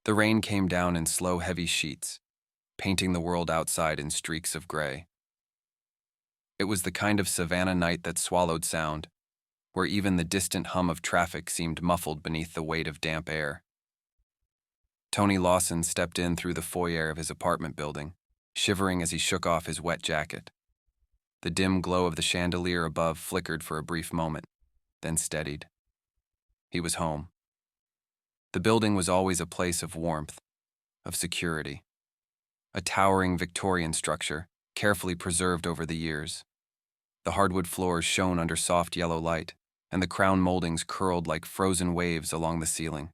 The rain came down in slow, heavy sheets, painting the world outside in streaks of gray. It was the kind of savannah night that swallowed sound, where even the distant hum of traffic seemed muffled beneath the weight of damp air. Tony Lawson stepped in through the foyer of his apartment building, shivering as he shook off his wet jacket. The dim glow of the chandelier above flickered for a brief moment, then steadied. He was home. The building was always a place of warmth, of security. A towering Victorian structure, carefully preserved over the years. The hardwood floors shone under soft yellow light, and the crown moldings curled like frozen waves along the ceiling.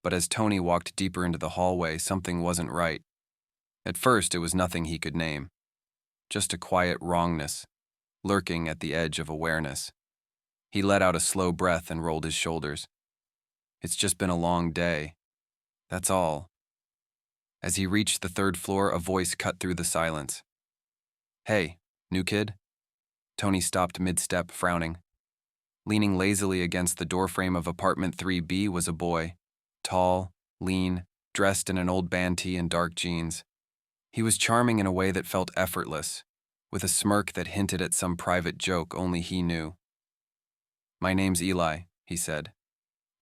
But as Tony walked deeper into the hallway, something wasn't right. At first, it was nothing he could name. Just a quiet wrongness, lurking at the edge of awareness. He let out a slow breath and rolled his shoulders. It's just been a long day. That's all. As he reached the third floor, a voice cut through the silence. "Hey, new kid?" Tony stopped mid-step, frowning. Leaning lazily against the doorframe of apartment 3B was a boy, tall, lean, dressed in an old band tee and dark jeans. He was charming in a way that felt effortless, with a smirk that hinted at some private joke only he knew. "My name's Eli," he said.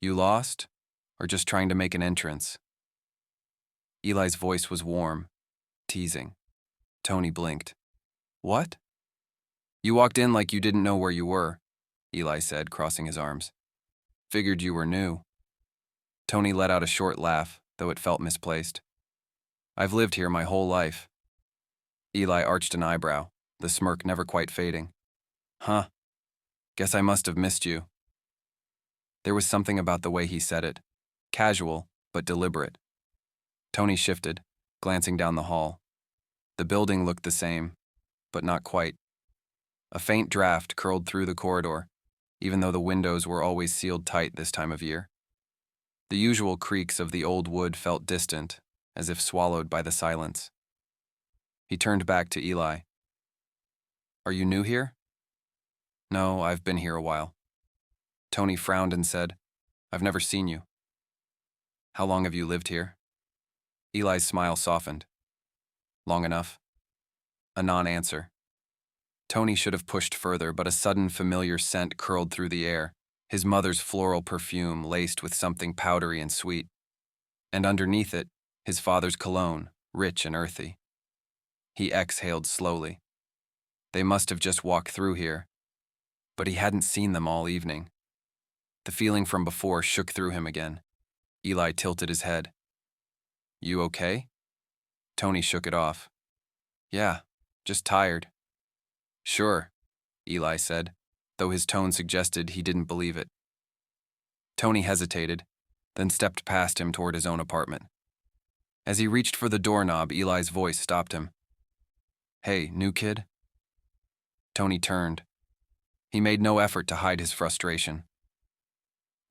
"You lost? Or just trying to make an entrance?" Eli's voice was warm, teasing. Tony blinked. "What?" "You walked in like you didn't know where you were," Eli said, crossing his arms. "Figured you were new." Tony let out a short laugh, though it felt misplaced. "I've lived here my whole life." Eli arched an eyebrow, the smirk never quite fading. "Huh. Guess I must have missed you." There was something about the way he said it, casual but deliberate. Tony shifted, glancing down the hall. The building looked the same, but not quite. A faint draft curled through the corridor, even though the windows were always sealed tight this time of year. The usual creaks of the old wood felt distant, as if swallowed by the silence. He turned back to Eli. "Are you new here?" "No, I've been here a while." Tony frowned and said, "I've never seen you." "How long have you lived here?" Eli's smile softened. "Long enough." A non-answer. Tony should have pushed further, but a sudden familiar scent curled through the air, his mother's floral perfume laced with something powdery and sweet. And underneath it, his father's cologne, rich and earthy. He exhaled slowly. They must have just walked through here. But he hadn't seen them all evening. The feeling from before shook through him again. Eli tilted his head. "You okay?" Tony shook it off. "Yeah, just tired." "Sure," Eli said, though his tone suggested he didn't believe it. Tony hesitated, then stepped past him toward his own apartment. As he reached for the doorknob, Eli's voice stopped him. "Hey, new kid?" Tony turned. He made no effort to hide his frustration.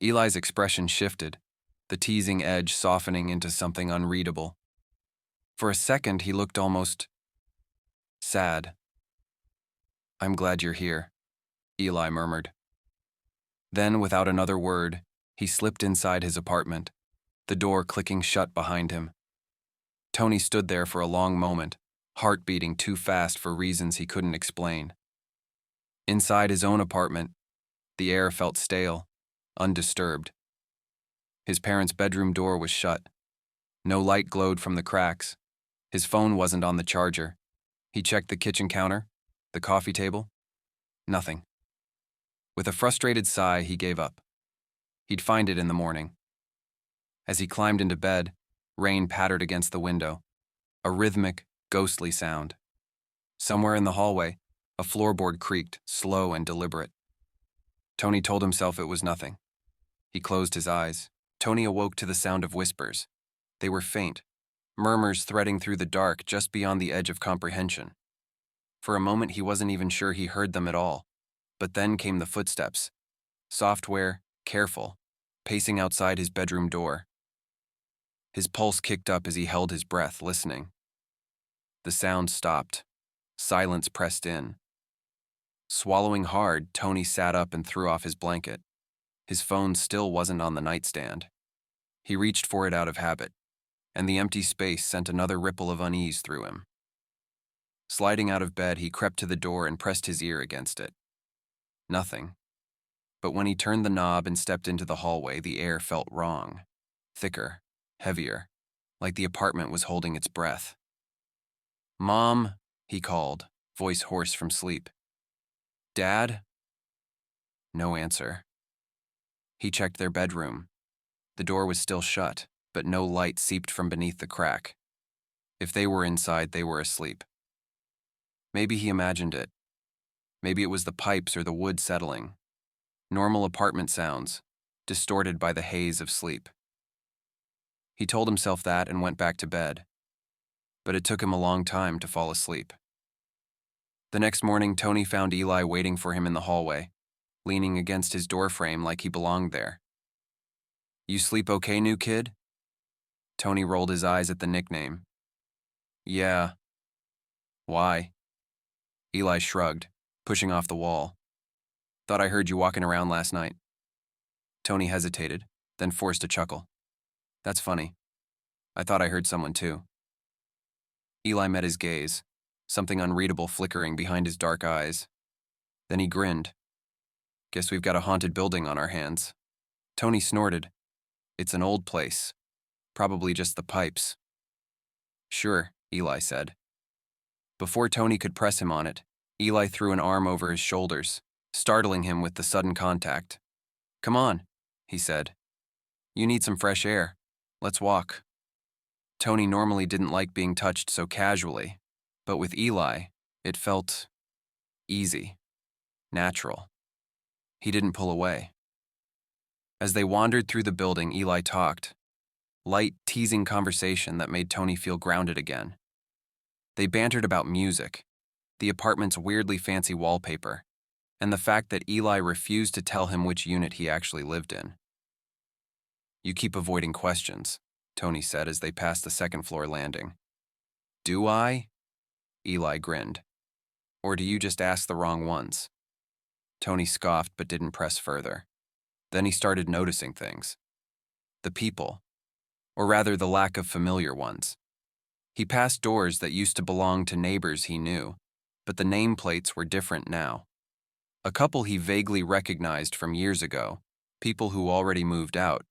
Eli's expression shifted, the teasing edge softening into something unreadable. For a second, he looked almost sad. "I'm glad you're here," Eli murmured. Then, without another word, he slipped inside his apartment, the door clicking shut behind him. Tony stood there for a long moment, heart beating too fast for reasons he couldn't explain. Inside his own apartment, the air felt stale, undisturbed. His parents' bedroom door was shut. No light glowed from the cracks. His phone wasn't on the charger. He checked the kitchen counter, the coffee table. Nothing. With a frustrated sigh, he gave up. He'd find it in the morning. As he climbed into bed, rain pattered against the window, a rhythmic, ghostly sound. Somewhere in the hallway, a floorboard creaked, slow and deliberate. Tony told himself it was nothing. He closed his eyes. Tony awoke to the sound of whispers. They were faint, murmurs threading through the dark just beyond the edge of comprehension. For a moment, he wasn't even sure he heard them at all. But then came the footsteps. Software, careful, pacing outside his bedroom door. His pulse kicked up as he held his breath, listening. The sound stopped. Silence pressed in. Swallowing hard, Tony sat up and threw off his blanket. His phone still wasn't on the nightstand. He reached for it out of habit, and the empty space sent another ripple of unease through him. Sliding out of bed, he crept to the door and pressed his ear against it. Nothing. But when he turned the knob and stepped into the hallway, the air felt wrong. Thicker, heavier, like the apartment was holding its breath. "Mom," he called, voice hoarse from sleep. "Dad?" No answer. He checked their bedroom. The door was still shut, but no light seeped from beneath the crack. If they were inside, they were asleep. Maybe he imagined it. Maybe it was the pipes or the wood settling. Normal apartment sounds, distorted by the haze of sleep. He told himself that and went back to bed. But it took him a long time to fall asleep. The next morning, Tony found Eli waiting for him in the hallway, leaning against his doorframe like he belonged there. "You sleep okay, new kid?" Tony rolled his eyes at the nickname. "Yeah." "Why?" Eli shrugged, pushing off the wall. "Thought I heard you walking around last night." Tony hesitated, then forced a chuckle. "That's funny. I thought I heard someone too." Eli met his gaze, something unreadable flickering behind his dark eyes. Then he grinned. "Guess we've got a haunted building on our hands." Tony snorted. "It's an old place. Probably just the pipes." "Sure," Eli said. Before Tony could press him on it, Eli threw an arm over his shoulders, startling him with the sudden contact. "Come on," he said. "You need some fresh air. Let's walk." Tony normally didn't like being touched so casually, but with Eli, it felt easy, natural. He didn't pull away. As they wandered through the building, Eli talked. Light, teasing conversation that made Tony feel grounded again. They bantered about music, the apartment's weirdly fancy wallpaper, and the fact that Eli refused to tell him which unit he actually lived in. "You keep avoiding questions," Tony said as they passed the second-floor landing. "Do I?" Eli grinned. "Or do you just ask the wrong ones?" Tony scoffed but didn't press further. Then he started noticing things. The people, or rather the lack of familiar ones. He passed doors that used to belong to neighbors he knew, but the nameplates were different now. A couple he vaguely recognized from years ago, people who already moved out,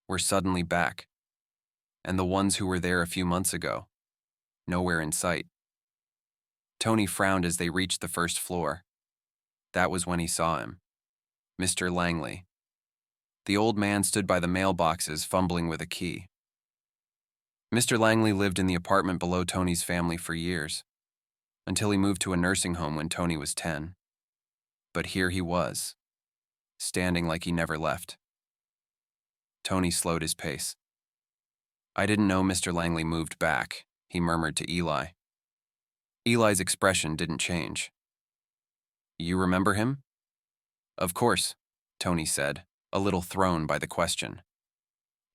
were suddenly back. And the ones who were there a few months ago, nowhere in sight. Tony frowned as they reached the first floor. That was when he saw him. Mr. Langley. The old man stood by the mailboxes, fumbling with a key. Mr. Langley lived in the apartment below Tony's family for years, until he moved to a nursing home when Tony was 10. But here he was, standing like he never left. Tony slowed his pace. "I didn't know Mr. Langley moved back," he murmured to Eli. Eli's expression didn't change. "You remember him?" "Of course," Tony said, a little thrown by the question.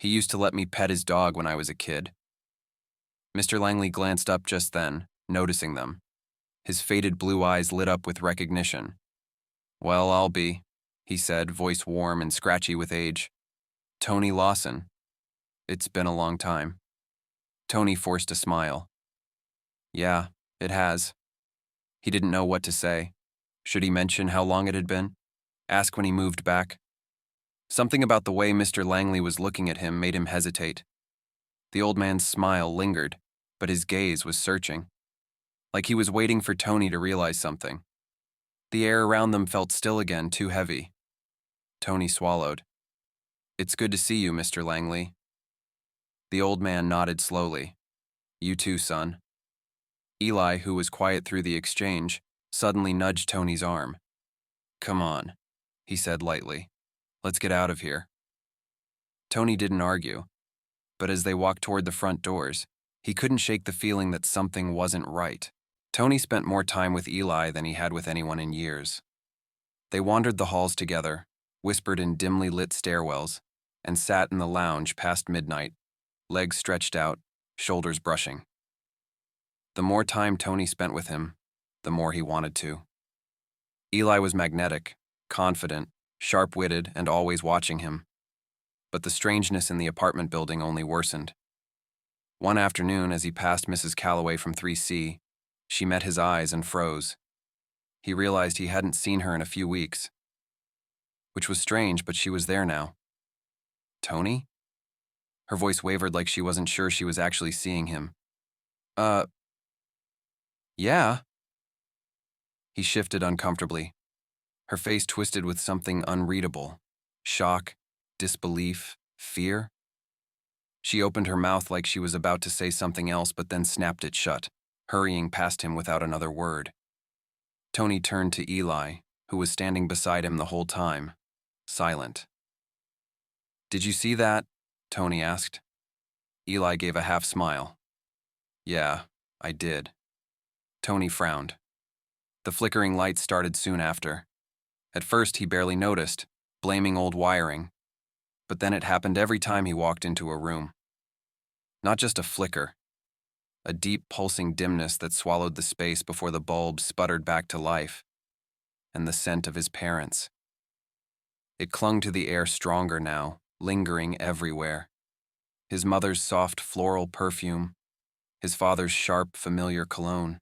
"He used to let me pet his dog when I was a kid." Mr. Langley glanced up just then, noticing them. His faded blue eyes lit up with recognition. "Well, I'll be," he said, voice warm and scratchy with age. "Tony Lawson. It's been a long time." Tony forced a smile. "Yeah, it has." He didn't know what to say. Should he mention how long it had been? Ask when he moved back? Something about the way Mr. Langley was looking at him made him hesitate. The old man's smile lingered, but his gaze was searching. Like he was waiting for Tony to realize something. The air around them felt still again, too heavy. Tony swallowed. "It's good to see you, Mr. Langley." The old man nodded slowly. "You too, son." Eli, who was quiet through the exchange, suddenly nudged Tony's arm. "Come on," he said lightly. "Let's get out of here." Tony didn't argue, but as they walked toward the front doors, he couldn't shake the feeling that something wasn't right. Tony spent more time with Eli than he had with anyone in years. They wandered the halls together, whispered in dimly lit stairwells, and sat in the lounge past midnight, legs stretched out, shoulders brushing. The more time Tony spent with him, the more he wanted to. Eli was magnetic, confident, sharp-witted, and always watching him. but the strangeness in the apartment building only worsened. One afternoon, as he passed Mrs. Calloway from 3C, she met his eyes and froze. He realized he hadn't seen her in a few weeks. Which was strange, but she was there now. Tony? Her voice wavered like she wasn't sure she was actually seeing him. Yeah. He shifted uncomfortably. Her face twisted with something unreadable. Shock, disbelief, fear. She opened her mouth like she was about to say something else, but then snapped it shut, hurrying past him without another word. Tony turned to Eli, who was standing beside him the whole time, silent. "Did you see that?" Tony asked. Eli gave a half smile. "Yeah, I did." Tony frowned. The flickering lights started soon after. At first, he barely noticed, blaming old wiring. But then it happened every time he walked into a room. Not just a flicker, a deep pulsing dimness that swallowed the space before the bulb sputtered back to life, and the scent of his parents. It clung to the air stronger now, lingering everywhere. His mother's soft floral perfume, his father's sharp, familiar cologne.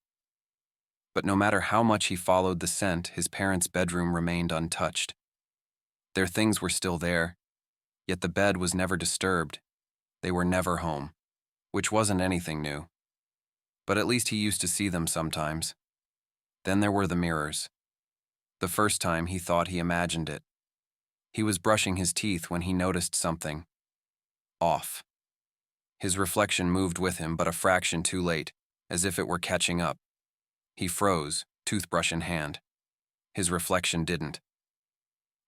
But no matter how much he followed the scent, his parents' bedroom remained untouched. Their things were still there, yet the bed was never disturbed. They were never home, which wasn't anything new. But at least he used to see them sometimes. Then there were the mirrors. The first time he thought he imagined it. He was brushing his teeth when he noticed something off. His reflection moved with him, but a fraction too late, as if it were catching up. He froze, toothbrush in hand. His reflection didn't.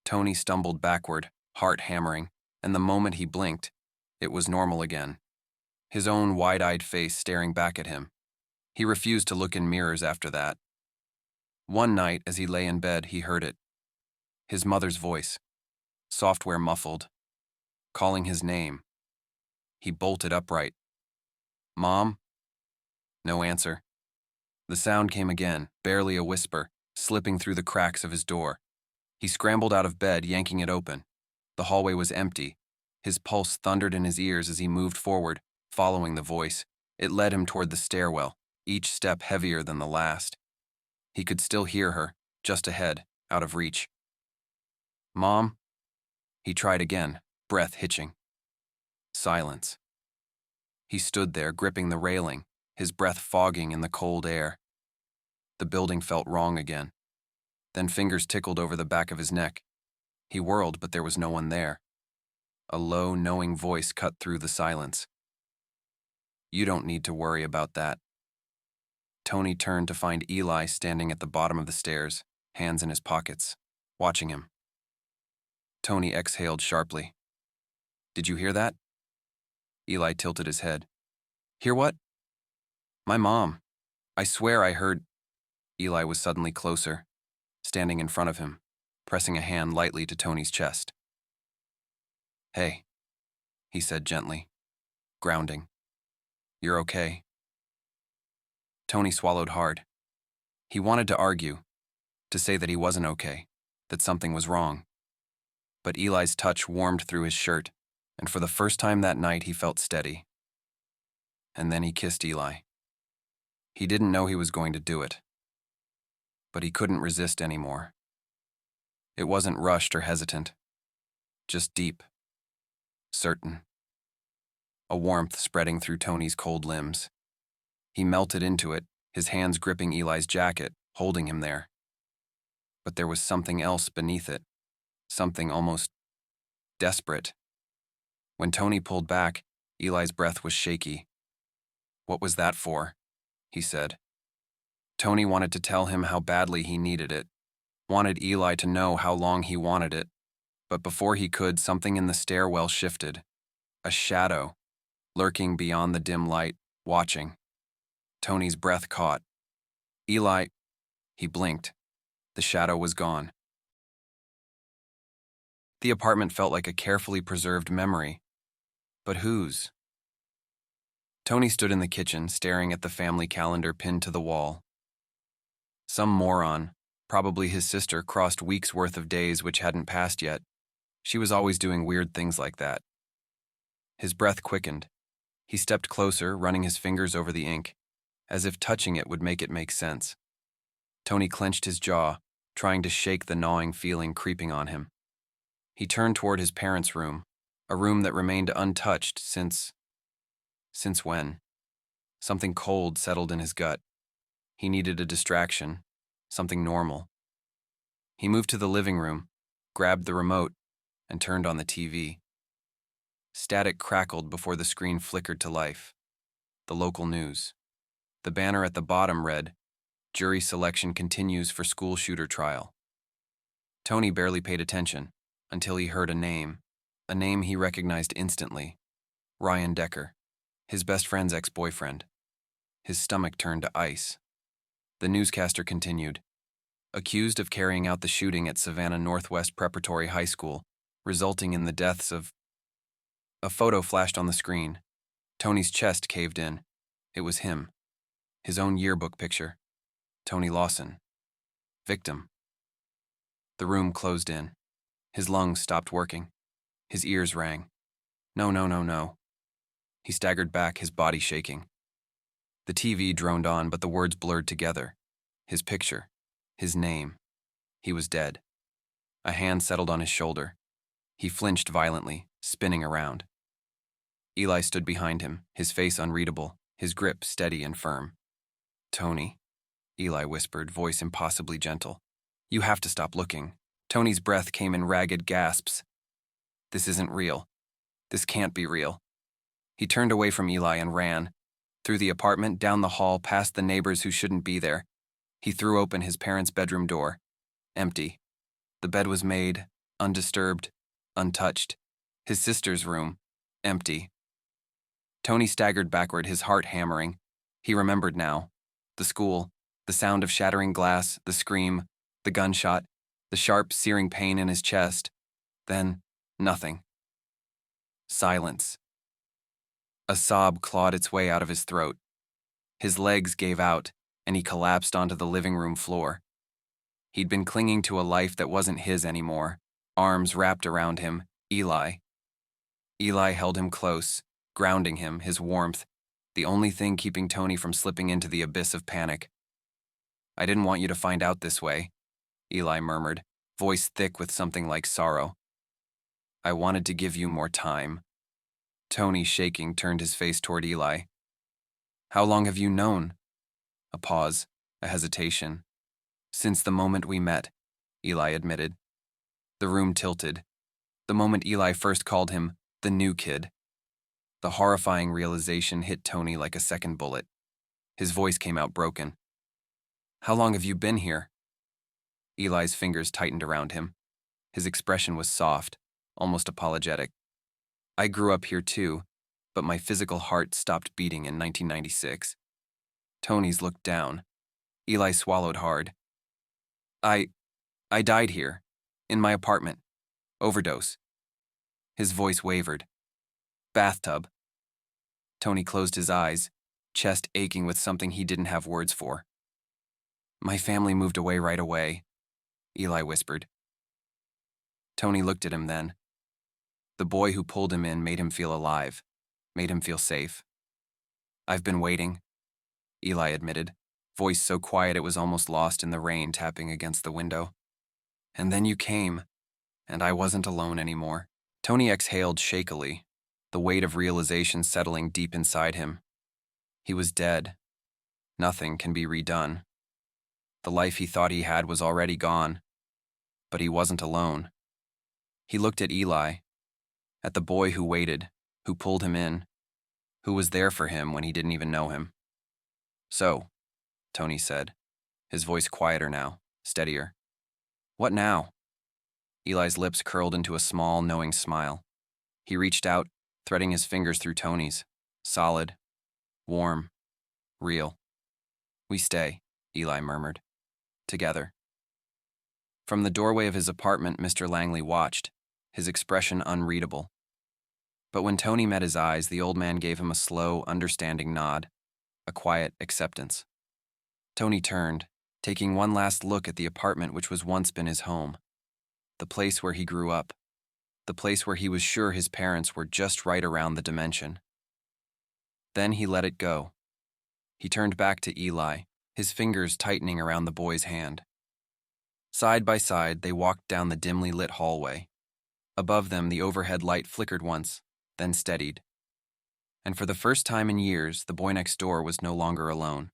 Tony stumbled backward, heart hammering, and the moment he blinked, it was normal again. His own wide-eyed face staring back at him. He refused to look in mirrors after that. One night, as he lay in bed, he heard it. His mother's voice, software muffled, calling his name. He bolted upright. "Mom?" No answer. The sound came again, barely a whisper, slipping through the cracks of his door. He scrambled out of bed, yanking it open. The hallway was empty. His pulse thundered in his ears as he moved forward, following the voice. It led him toward the stairwell, each step heavier than the last. He could still hear her, just ahead, out of reach. "Mom?" He tried again, breath hitching. Silence. He stood there, gripping the railing, his breath fogging in the cold air. The building felt wrong again. Then fingers tickled over the back of his neck. He whirled, but there was no one there. A low, knowing voice cut through the silence. "You don't need to worry about that." Tony turned to find Eli standing at the bottom of the stairs, hands in his pockets, watching him. Tony exhaled sharply. "Did you hear that?" Eli tilted his head. "Hear what?" "My mom. I swear I heard." Eli was suddenly closer, standing in front of him, pressing a hand lightly to Tony's chest. "Hey," he said gently, grounding. "You're okay." Tony swallowed hard. He wanted to argue, to say that he wasn't okay, that something was wrong. But Eli's touch warmed through his shirt, and for the first time that night he felt steady. And then he kissed Eli. He didn't know he was going to do it, but he couldn't resist anymore. It wasn't rushed or hesitant, just deep, certain. A warmth spreading through Tony's cold limbs. He melted into it, his hands gripping Eli's jacket, holding him there. But there was something else beneath it, something almost desperate. When Tony pulled back, Eli's breath was shaky. "What was that for?" he said. Tony wanted to tell him how badly he needed it, wanted Eli to know how long he wanted it, but before he could, something in the stairwell shifted. A shadow, lurking beyond the dim light, watching. Tony's breath caught. "Eli," he blinked. The shadow was gone. The apartment felt like a carefully preserved memory. But whose? Tony stood in the kitchen, staring at the family calendar pinned to the wall. Some moron, probably his sister, crossed weeks' worth of days which hadn't passed yet. She was always doing weird things like that, His breath quickened. He stepped closer, running his fingers over the ink, as if touching it would make it make sense. Tony clenched his jaw, trying to shake the gnawing feeling creeping on him. He turned toward his parents' room, a room that remained untouched since when? Something cold settled in his gut. He needed a distraction, something normal. He moved to the living room, grabbed the remote, and turned on the TV. Static crackled before the screen flickered to life. The local news. The banner at the bottom read, "Jury selection continues for school shooter trial." Tony barely paid attention until he heard a name he recognized instantly. Ryan Decker, his best friend's ex-boyfriend. His stomach turned to ice. The newscaster continued, "Accused of carrying out the shooting at Savannah Northwest Preparatory High School, resulting in the deaths of..." A photo flashed on the screen. Tony's chest caved in. It was him. His own yearbook picture. Tony Lawson. Victim. The room closed in. His lungs stopped working. His ears rang. No, no, no, no. He staggered back, his body shaking. The TV droned on, but the words blurred together. His picture. His name. He was dead. A hand settled on his shoulder. He flinched violently, spinning around. Eli stood behind him, his face unreadable, his grip steady and firm. "Tony," Eli whispered, voice impossibly gentle. "You have to stop looking." Tony's breath came in ragged gasps. "This isn't real. This can't be real." He turned away from Eli and ran. Through the apartment, down the hall, past the neighbors who shouldn't be there. He threw open his parents' bedroom door. Empty. The bed was made, undisturbed, untouched. His sister's room. Empty. Tony staggered backward, his heart hammering. He remembered now. The school, the sound of shattering glass, the scream, the gunshot, the sharp, searing pain in his chest. Then, nothing. Silence. A sob clawed its way out of his throat. His legs gave out, and he collapsed onto the living room floor. He'd been clinging to a life that wasn't his anymore, arms wrapped around him, Eli. Eli held him close, grounding him, his warmth, the only thing keeping Tony from slipping into the abyss of panic. "I didn't want you to find out this way," Eli murmured, voice thick with something like sorrow. "I wanted to give you more time." Tony, shaking, turned his face toward Eli. "How long have you known?" A pause, a hesitation. "Since the moment we met," Eli admitted. The room tilted. The moment Eli first called him the new kid. The horrifying realization hit Tony like a second bullet. His voice came out broken. "How long have you been here?" Eli's fingers tightened around him. His expression was soft, almost apologetic. "I grew up here too, but my physical heart stopped beating in 1996. Tony's looked down. Eli swallowed hard. I died here, in my apartment. Overdose." His voice wavered. "Bathtub." Tony closed his eyes, chest aching with something he didn't have words for. "My family moved away right away," Eli whispered. Tony looked at him then. The boy who pulled him in made him feel alive, made him feel safe. "I've been waiting," Eli admitted, voice so quiet it was almost lost in the rain tapping against the window. "And then you came, and I wasn't alone anymore." Tony exhaled shakily, the weight of realization settling deep inside him. He was dead. Nothing can be redone. The life he thought he had was already gone. But he wasn't alone. He looked at Eli, at the boy who waited, who pulled him in, who was there for him when he didn't even know him. "So," Tony said, his voice quieter now, steadier. "What now?" Eli's lips curled into a small, knowing smile. He reached out, threading his fingers through Tony's. Solid. Warm. Real. "We stay," Eli murmured. "Together." From the doorway of his apartment, Mr. Langley watched, his expression unreadable. But when Tony met his eyes, the old man gave him a slow, understanding nod, a quiet acceptance. Tony turned, taking one last look at the apartment which was once been his home, the place where he grew up, the place where he was sure his parents were just right around the dimension. Then he let it go. He turned back to Eli, his fingers tightening around the boy's hand. Side by side, they walked down the dimly lit hallway. Above them, the overhead light flickered once, then steadied. And for the first time in years, the boy next door was no longer alone.